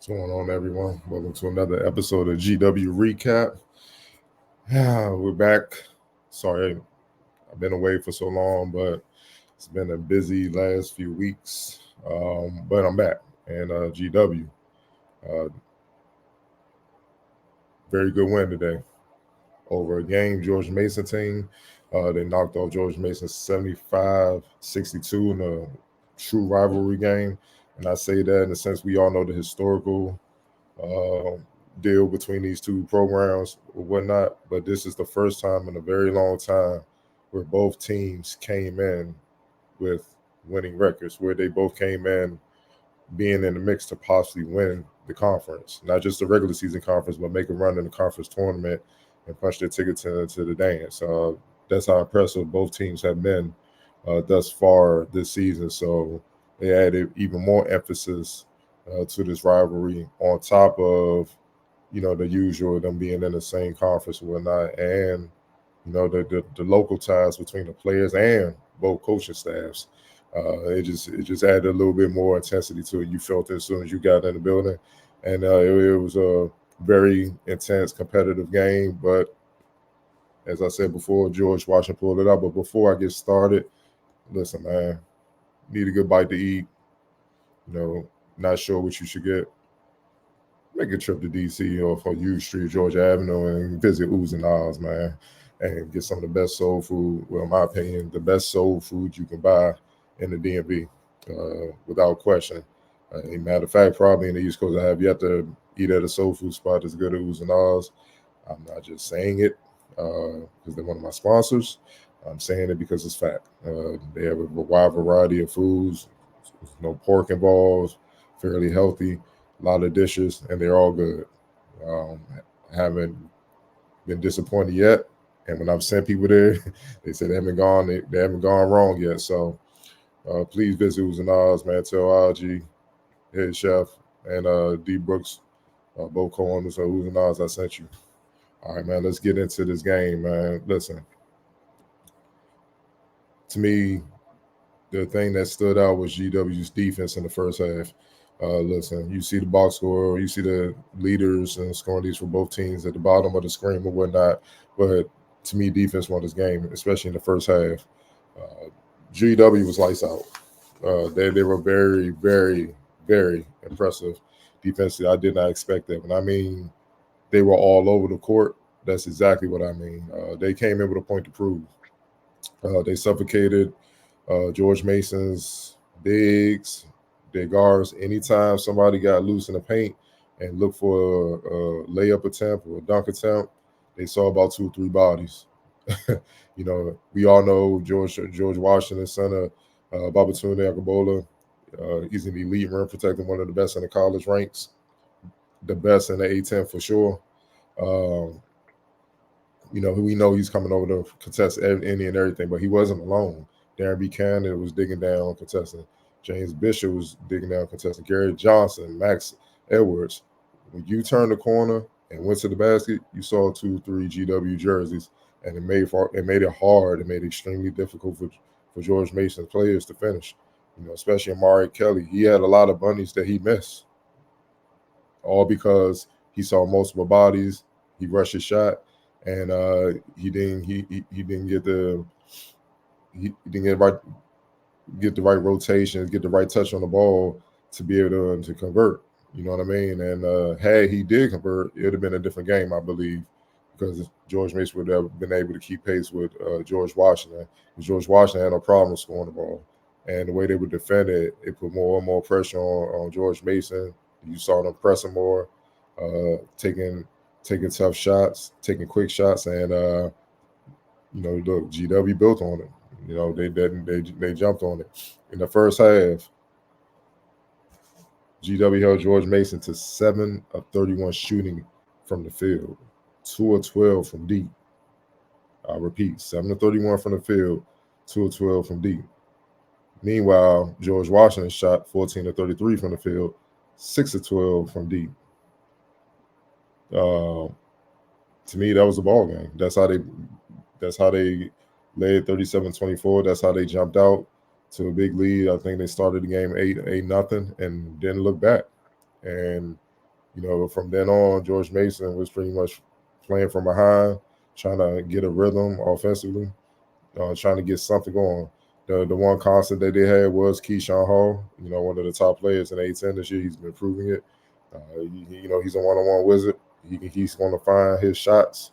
What's going on, everyone? Welcome to another episode of GW Recap. We're back. Sorry, I've been away for so long, but it's been a busy last few weeks. But I'm back, and GW, uh, very good win today over a game George Mason team. They knocked off George Mason 75-62 in a true rivalry game. And I say that in the sense we all know the historical uh, deal between these two programs or whatnot. But this is the first time in a very long time where both teams came in with winning records, where they both came in being in the mix to possibly win the conference, not just the regular season conference, but make a run in the conference tournament and punch their ticket to the dance. That's how impressive both teams have been thus far this season. So they added even more emphasis to this rivalry on top of, the usual them being in the same conference and whatnot, and the local ties between the players and both coaching staffs. It just added a little bit more intensity to it. You felt it as soon as you got in the building, and it was a very intense, competitive game. But as I said before, George Washington pulled it out. But before I get started, listen, man, need a good bite to eat. Not sure what you should get. Make a trip to DC or for U Street, Georgia Avenue, and visit Oohs and Ahs, man, and get some of the best soul food. Well, in my opinion, the best soul food you can buy in the DMV, without question. A matter of fact, probably in the East Coast, I have yet to eat at a soul food spot as good as Oohs and Ahs. I'm not just saying it because they're one of my sponsors. I'm saying it because it's fact. They have a wide variety of foods, no pork involved, fairly healthy, a lot of dishes, and they're all good. I haven't been disappointed yet. And when I've sent people there, they said they haven't gone wrong yet. So please visit Oohs and Ahs, man. Tell Algie, head chef, and D Brooks, both co-owners of Oohs and Ahs, I sent you. All right, man, let's get into this game, man. Listen, to me, the thing that stood out was GW's defense in the first half. Listen, you see the box score, you see the leaders and scoring leads for both teams at the bottom of the screen or whatnot. But to me, defense won this game, especially in the first half. GW was lights out. They were very, very, very impressive defensively. I did not expect that. When I mean they were all over the court, that's exactly what I mean. They came in with a point to prove. They suffocated George Mason's bigs, their guards. Anytime somebody got loose in the paint and looked for a layup attempt or a dunk attempt, they saw about 2 or 3 bodies. We all know George Washington, son of Babatunde Akabola. He's an elite rim protector, one of the best in the college ranks, the best in the A10 for sure. We know he's coming over to contest any and everything, but he wasn't alone. Darren Buchanan was digging down, contesting. James Bishop was digging down, contesting. Gary Johnson, Max Edwards. When you turned the corner and went to the basket, you saw 2, 3 GW jerseys, and it made it hard. It made it extremely difficult for George Mason's players to finish. Especially Amari Kelly. He had a lot of bunnies that he missed, all because he saw multiple bodies. He rushed his shot, and he didn't get the right rotations, get the right touch on the ball to be able to convert. You know what I mean? And had he did convert, it would have been a different game, I believe, because George Mason would have been able to keep pace with George Washington. George Washington had no problem scoring the ball, and the way they would defend it, it put more and more pressure on George Mason. You saw them pressing more, taking tough shots, taking quick shots, and look, GW built on it. They jumped on it. In the first half, GW held George Mason to 7 of 31 shooting from the field, 2 of 12 from deep. I repeat, 7 of 31 from the field, 2 of 12 from deep. Meanwhile, George Washington shot 14 of 33 from the field, 6 of 12 from deep. To me, that was a ball game. That's how they led 37-24. That's how they jumped out to a big lead. I think they started the game 8-0 and didn't look back. And From then on, George Mason was pretty much playing from behind, trying to get a rhythm offensively, trying to get something going. The one constant that they had was Keyshawn Hall, one of the top players in A10 this year. He's been proving it. He's a one-on-one wizard. He's going to find his shots,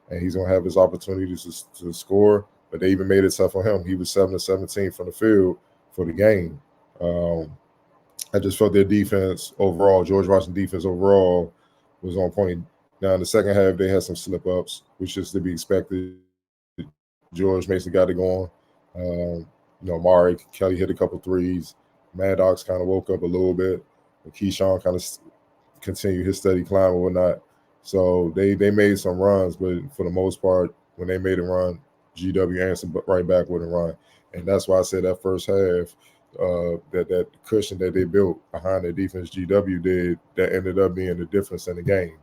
and he's going to have his opportunities to score. But they even made it tough on him. He was 7 of 17 from the field for the game. I just felt their defense overall, George Washington defense overall, was on point. Now in the second half, they had some slip ups, which is to be expected. George Mason got it going. Mari Kelly hit a couple threes. Maddox kind of woke up a little bit. But Keyshawn kind of continued his steady climb and whatnot. So they made some runs, but for the most part, when they made a run, GW answered right back with a run. And that's why I said that first half, that cushion that they built behind their defense, GW did, that ended up being the difference in the game.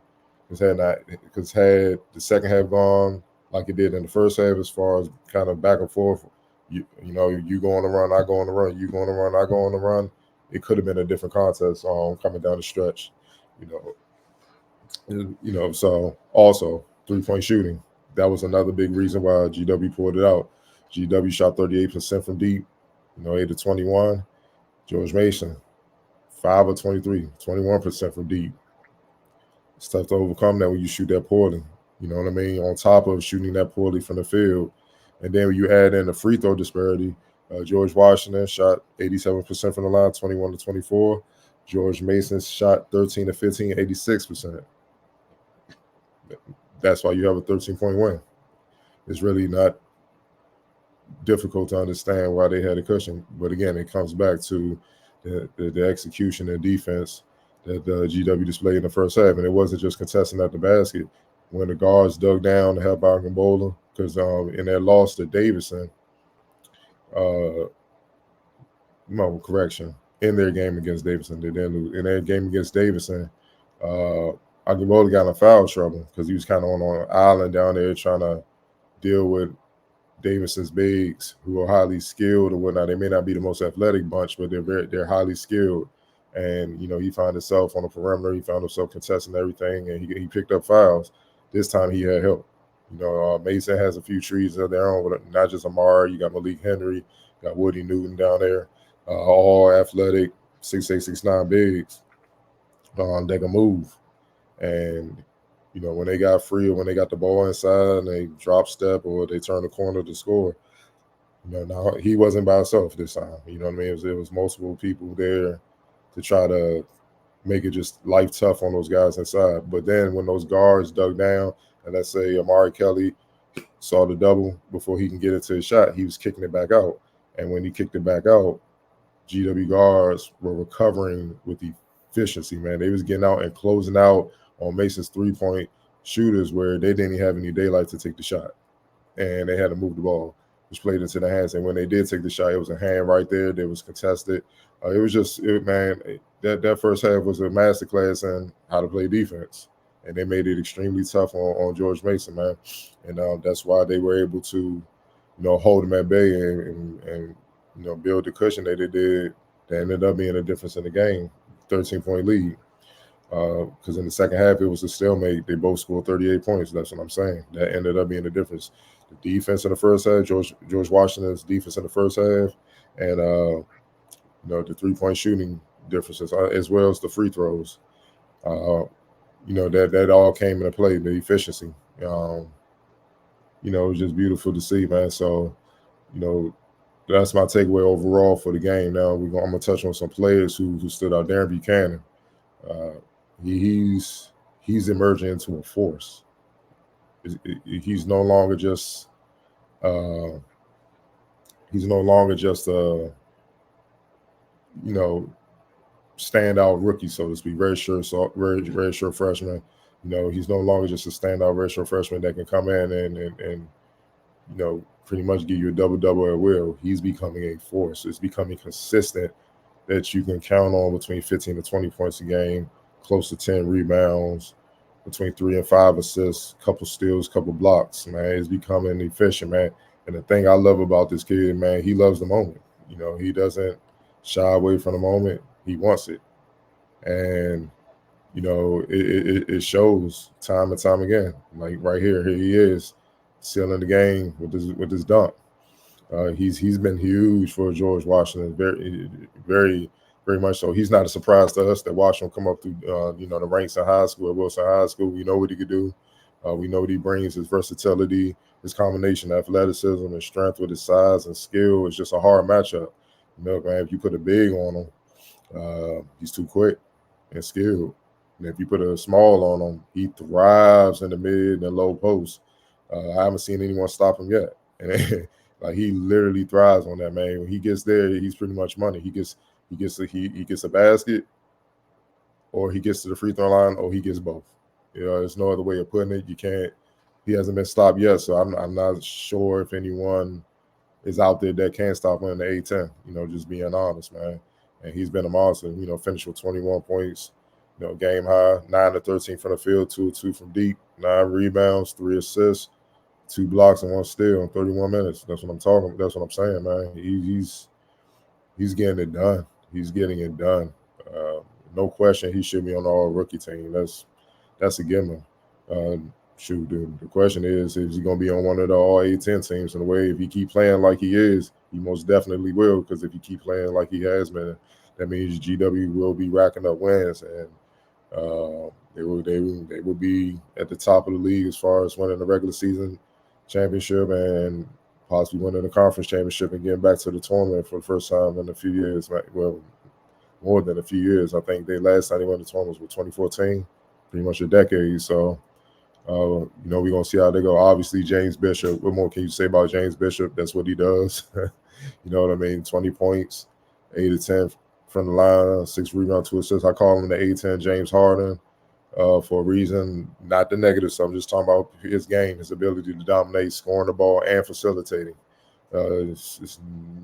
Because had the second half gone like it did in the first half, as far as kind of back and forth, you go on the run, I go on the run, you go on the run, I go on the run, it could have been a different contest coming down the stretch. So also 3-point shooting. That was another big reason why GW pulled it out. GW shot 38% from deep, 8 of 21. George Mason, 5 of 23, 21% from deep. It's tough to overcome that when you shoot that poorly. You know what I mean? On top of shooting that poorly from the field. And then when you add in the free throw disparity, George Washington shot 87% from the line, 21 to 24. George Mason shot 13 to 15, 86%. That's why you have a 13-point win. It's really not difficult to understand why they had a cushion. But again, it comes back to the execution and defense that GW displayed in the first half. And it wasn't just contesting at the basket. When the guards dug down to help out Gambola, because in their loss to Davidson, in their game against Davidson, they didn't lose. In their game against Davidson, Aguilar got in foul trouble because he was kind of on an island down there trying to deal with Davidson's bigs, who are highly skilled or whatnot. They may not be the most athletic bunch, but they're highly skilled. And he found himself on the perimeter. He found himself contesting everything, and he picked up fouls. This time he had help. Mason has a few trees of their own, but not just Amari. You got Malik Henry, got Woody Newton down there, all athletic, 6'8", 6'9" bigs. They can move. And, when they got free or when they got the ball inside and they drop step or they turn the corner to score, now he wasn't by himself this time. You know what I mean? It was multiple people there to try to make it just life tough on those guys inside. But then when those guards dug down, and let's say Amari Kelly saw the double before he can get it to his shot, he was kicking it back out. And when he kicked it back out, GW guards were recovering with efficiency, man. They was getting out and closing out on Mason's three-point shooters where they didn't have any daylight to take the shot. And they had to move the ball, which played into the hands. And when they did take the shot, it was a hand right there. They was contested. It was just, that first half was a masterclass in how to play defense. And they made it extremely tough on George Mason, man. And that's why they were able to, hold him at bay and build the cushion that they did. That ended up being a difference in the game, 13-point lead. Because in the second half, it was a stalemate. They both scored 38 points. That's what I'm saying. That ended up being the difference. The defense in the first half, George Washington's defense in the first half, and the three-point shooting differences, as well as the free throws. That all came into play. The efficiency. It was just beautiful to see, man. So, that's my takeaway overall for the game. Now I'm gonna touch on some players who stood out. Darren Buchanan. He's emerging into a force. He's no longer just standout rookie, so to speak. Very sure freshman. He's no longer just a standout very sure freshman that can come in and pretty much give you a double-double at will. He's becoming a force. It's becoming consistent that you can count on between 15 to 20 points a game, close to 10 rebounds, between 3 and 5 assists, couple steals, couple blocks, man. He's becoming efficient, man. And the thing I love about this kid, man, he loves the moment. He doesn't shy away from the moment. He wants it. And it shows time and time again. Like right here he is, sealing the game with this dunk. He's been huge for George Washington, very, very much so. He's not a surprise to us that watched him come up through the ranks in high school at Wilson High School. We know what he could do. We know what he brings, his versatility, his combination of athleticism and strength with his size and skill. It's just a hard matchup. Man, if you put a big on him, he's too quick and skilled. And if you put a small on him, he thrives in the mid and low post. I haven't seen anyone stop him yet. And like he literally thrives on that, man. When he gets there, he's pretty much money. He gets a basket, or he gets to the free throw line, or he gets both. There's no other way of putting it. You can't. He hasn't been stopped yet, so I'm not sure if anyone is out there that can stop him in the A10. Just being honest, man. And he's been a monster. Finished with 21 points. Game high, 9 to 13 from the field, 2 2 from deep, 9 rebounds, 3 assists, 2 blocks, and 1 steal in 31 minutes. That's what I'm talking. That's what I'm saying, man. He's getting it done. He's getting it done. No question, he should be on the all-rookie team. That's a given. The question is he going to be on one of the all-A10 teams? In a way, if he keep playing like he is, he most definitely will. Because if he keep playing like he has been, that means GW will be racking up wins, and they will be at the top of the league as far as winning the regular season championship and possibly winning the conference championship and getting back to the tournament for the first time in a few years. Well, more than a few years. I think last time they won the tournament was 2014, pretty much a decade. So, we're going to see how they go. Obviously, James Bishop, what more can you say about James Bishop? That's what he does. You know what I mean? 20 points, 8 to 10 from the line, 6 rebounds, 2 assists. I call him the A10 James Harden for a reason, not the negative. So I'm just talking about his game, his ability to dominate, scoring the ball, and facilitating. It's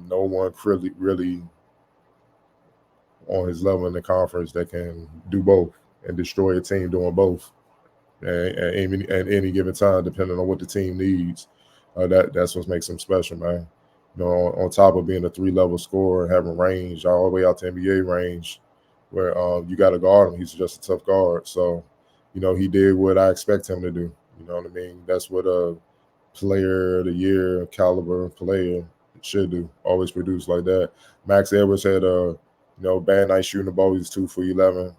no one really on his level in the conference that can do both and destroy a team doing both at any given time, depending on what the team needs. That's what makes him special, man. On top of being a 3-level scorer and having range all the way out to NBA range, where you got to guard him. He's just a tough guard. So, he did what I expect him to do. You know what I mean? That's what a player of the year caliber player should do. Always produce like that. Max Edwards had a bad night shooting the ball. He was 2 for 11.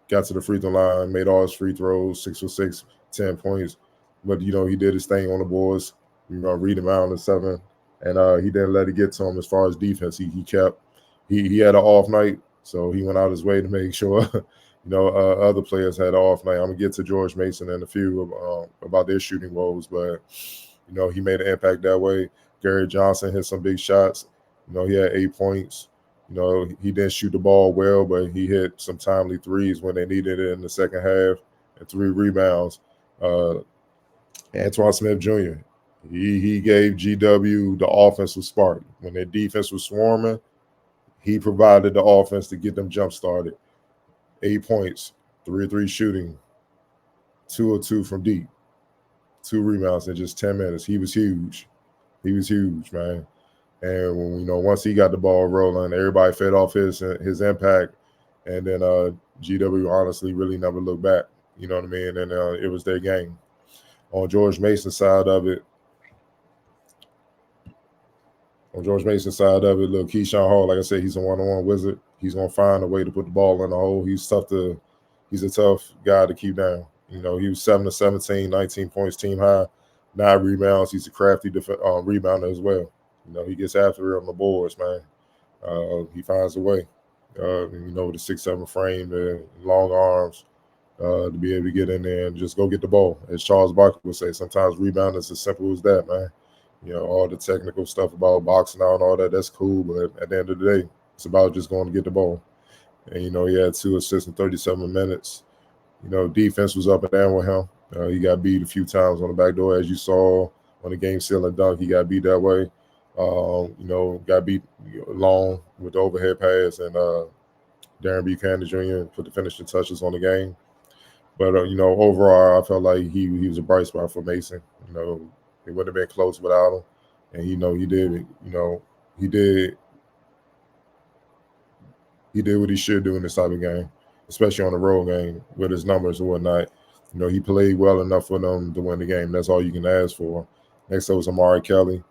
Got to the free throw line, made all his free throws, 6 for 6, 10 points. But he did his thing on the boards. Read him out on the 7. And he didn't let it get to him as far as defense. He had an off night, so he went out his way to make sure other players had an off night. I'm gonna get to George Mason and a few about their shooting woes, but he made an impact that way. Gary Johnson hit some big shots. He had 8 points. He didn't shoot the ball well, but he hit some timely threes when they needed it in the second half, and 3 rebounds. Antoine Smith Jr. He gave GW the offensive spark. When their defense was swarming, he provided the offense to get them jump started. 8 points, 3 of 3 shooting, 2 of 2 from deep, 2 rebounds in just 10 minutes. He was huge. He was huge, man. And when, once he got the ball rolling, everybody fed off his impact. And then GW honestly really never looked back. You know what I mean? And it was their game. On George Mason's side of it, look, Keyshawn Hall, like I said, he's a one-on-one wizard. He's going to find a way to put the ball in the hole. He's a tough guy to keep down. He was 7 to 17, 19 points, team high, 9 rebounds. He's a crafty rebounder as well. He gets after it on the boards, man. He finds a way. With a 6'7" frame, and long arms, to be able to get in there and just go get the ball. As Charles Barkley would say, sometimes rebounding is as simple as that, man. All the technical stuff about boxing out and all that, that's cool. But at the end of the day, it's about just going to get the ball. And, he had 2 assists in 37 minutes. Defense was up and down with him. He got beat a few times on the back door, as you saw on the game-sealing dunk. He got beat that way. Got beat long with the overhead pass, and Darren Buchanan Jr. put the finishing touches on the game. But, overall, I felt like he was a bright spot for Mason. It wouldn't have been close without him. And, he did he did what he should do in this type of game. especially on the road game with his numbers and whatnot. He played well enough for them to win the game. That's all you can ask for. Next up was Amari Kelly.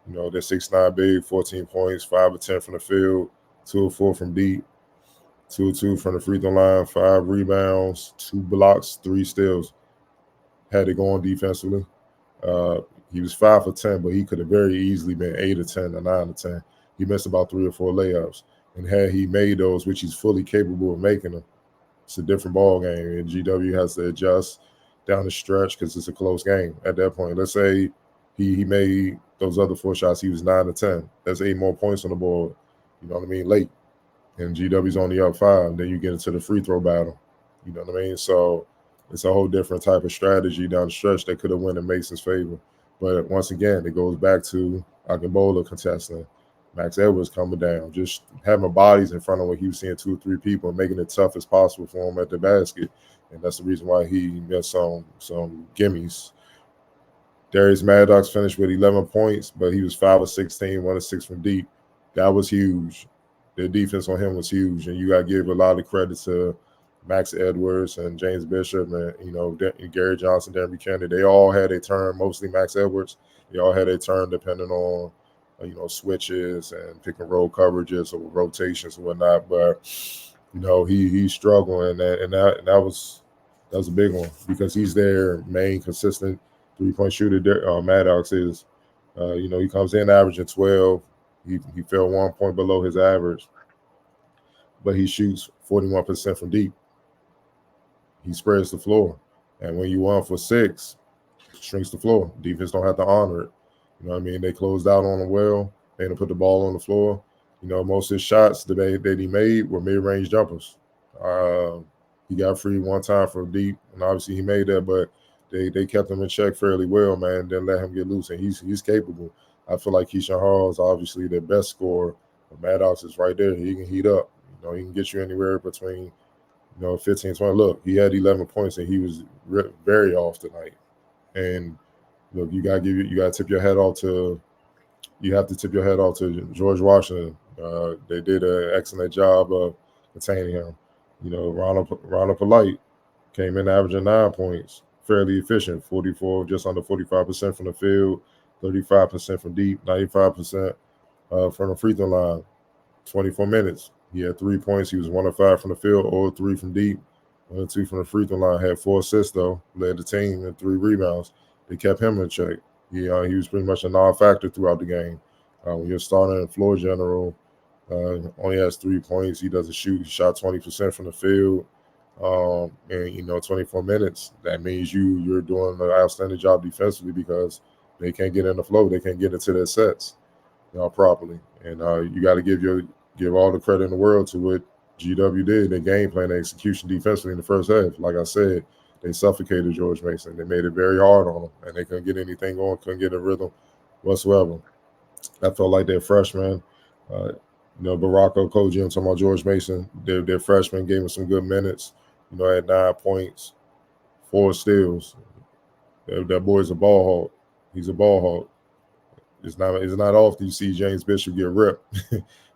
They're 6'9" big, 14 points, 5 of 10 from the field, 2 of 4 from deep, 2 of 2 from the free throw line, 5 rebounds, 2 blocks, 3 steals. Had it going defensively. He was 5 for 10, but he could have very easily been 8 of 10 or 9 of 10. He missed about 3 or 4 layups. And had he made those, which he's fully capable of making them, it's a different ball game. And GW has to adjust down the stretch because it's a close game at that point. Let's say he made those other 4 shots, he was 9 of 10. That's 8 more points on the board, late. And GW's only up 5. Then you get into the free throw battle. So it's a whole different type of strategy down the stretch that could have went in Mason's favor. But once again, it goes back to Akinbola contesting, Max Edwards coming down, just having bodies in front of him. He was seeing 2 or 3 people and making it tough as possible for him at the basket. And that's the reason why he missed some gimmies. Darius Maddox finished with 11 points, but he was 5 of 16, 1 of 6 from deep. That was huge. The defense on him was huge. And you got to give a lot of credit to Max Edwards and James Bishop and, Gary Johnson, Darren Buchanan. They all had a turn, mostly Max Edwards. They all had a turn depending on, switches and pick and roll coverages or rotations and whatnot. But, he's struggling. And that was a big one because he's their main consistent three-point shooter. Maddox is. He comes in averaging 12. He fell 1 point below his average, but he shoots 41% from deep. He spreads the floor. And when you 1 for 6, shrinks the floor. Defense don't have to honor it. They closed out on him well. They didn't put the ball on the floor. Most of his shots that he made were mid-range jumpers. He got free 1 time from deep, and obviously he made that, but they kept him in check fairly well, man. Didn't let him get loose, and he's capable. I feel like Keyshawn Hall is obviously their best scorer. But Maddox is right there. He can heat up. He can get you anywhere between 15, 20. Look, he had 11 points, and he was very off tonight. And look, you got to tip your head off to George Washington. They did an excellent job of containing him. Ronald Polite came in averaging 9 points, fairly efficient, 44, just under 45% from the field, 35% from deep, 95% from the free throw line. 24 minutes. He had 3 points. He was 1 of 5 from the field, 0 of 3 from deep, 1 of 2 from the free throw line. Had 4 assists though, led the team and 3 rebounds. They kept him in check. He was pretty much a non-factor throughout the game. When you're starting in floor general, only has 3 points. He doesn't shoot. He shot 20% from the field. And 24 minutes. That means you're doing an outstanding job defensively because they can't get in the flow. They can't get into their sets, properly. And you got to give all the credit in the world to what GW did. Their game plan, their execution defensively in the first half. Like I said, they suffocated George Mason. They made it very hard on him, and they couldn't get anything going. Couldn't get a rhythm whatsoever. I felt like their freshmen, Baracco, Koji, I'm talking about George Mason. Their freshmen gave him some good minutes. Had 9 points, 4 steals. That boy's a ball hawk. He's a ball hawk. It's not often you see James Bishop get ripped,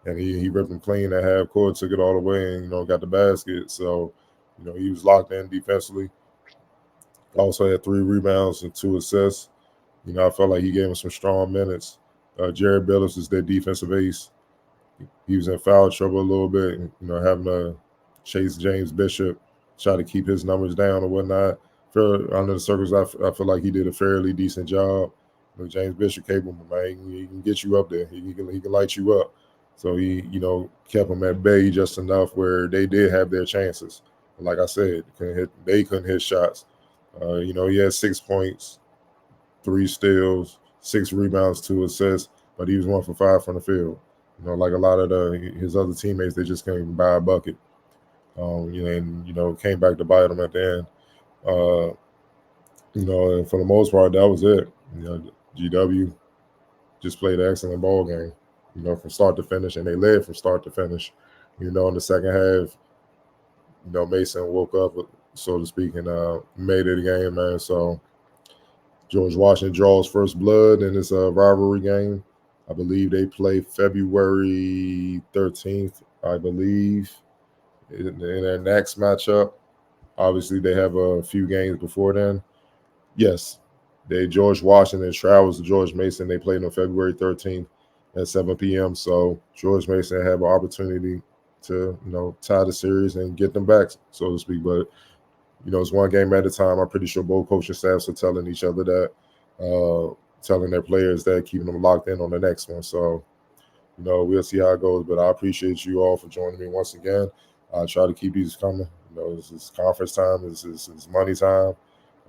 and he ripped him clean at half court, took it all the way, and got the basket. So, he was locked in defensively. Also had 3 rebounds and 2 assists. I felt like he gave him some strong minutes. Jared Billups is their defensive ace. He was in foul trouble a little bit, having to chase James Bishop, try to keep his numbers down or whatnot. Under the circles, I feel like he did a fairly decent job. James Bishop capable, man. He can get you up there. He can light you up. So he, kept him at bay just enough where they did have their chances. But like I said, they couldn't hit shots. He had 6 points, 3 steals, 6 rebounds, 2 assists, but he was 1 for 5 from the field. Like a lot of his other teammates, they just can't even buy a bucket. And came back to bite him at the end. And for the most part, that was it. GW just played an excellent ball game, from start to finish, and they led from start to finish. In the second half, Mason woke up, so to speak, and made it a game, man. So George Washington draws first blood in this rivalry game. I believe they play February 13th, I believe. in their next matchup. Obviously, they have a few games before then. Yes, George Washington travels to George Mason. They played on February 13th at 7 p.m. So George Mason have an opportunity to tie the series and get them back, so to speak. But it's one game at a time. I'm pretty sure both coaching staffs are telling each other that, telling their players that, keeping them locked in on the next one. So we'll see how it goes. But I appreciate you all for joining me once again. I try to keep these coming. This is conference time. This is money time.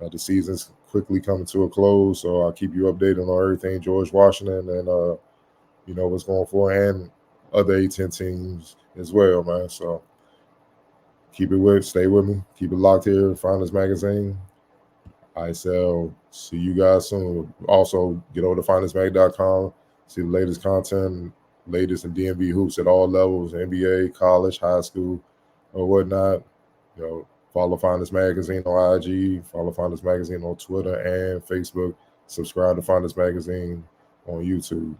The season's quickly coming to a close, so I'll keep you updated on everything George Washington and what's going for, and other A-10 teams as well, man. So stay with me, keep it locked here, Finest Magazine. I shall see you guys soon. Also, get over to finestmag.com, see the latest content, latest in DMV hoops at all levels, NBA, college, high school, or whatnot. Follow Finest Magazine on IG, follow Finest Magazine on Twitter and Facebook. Subscribe to Finest Magazine on YouTube.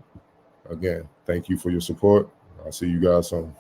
Again, thank you for your support. I'll see you guys soon.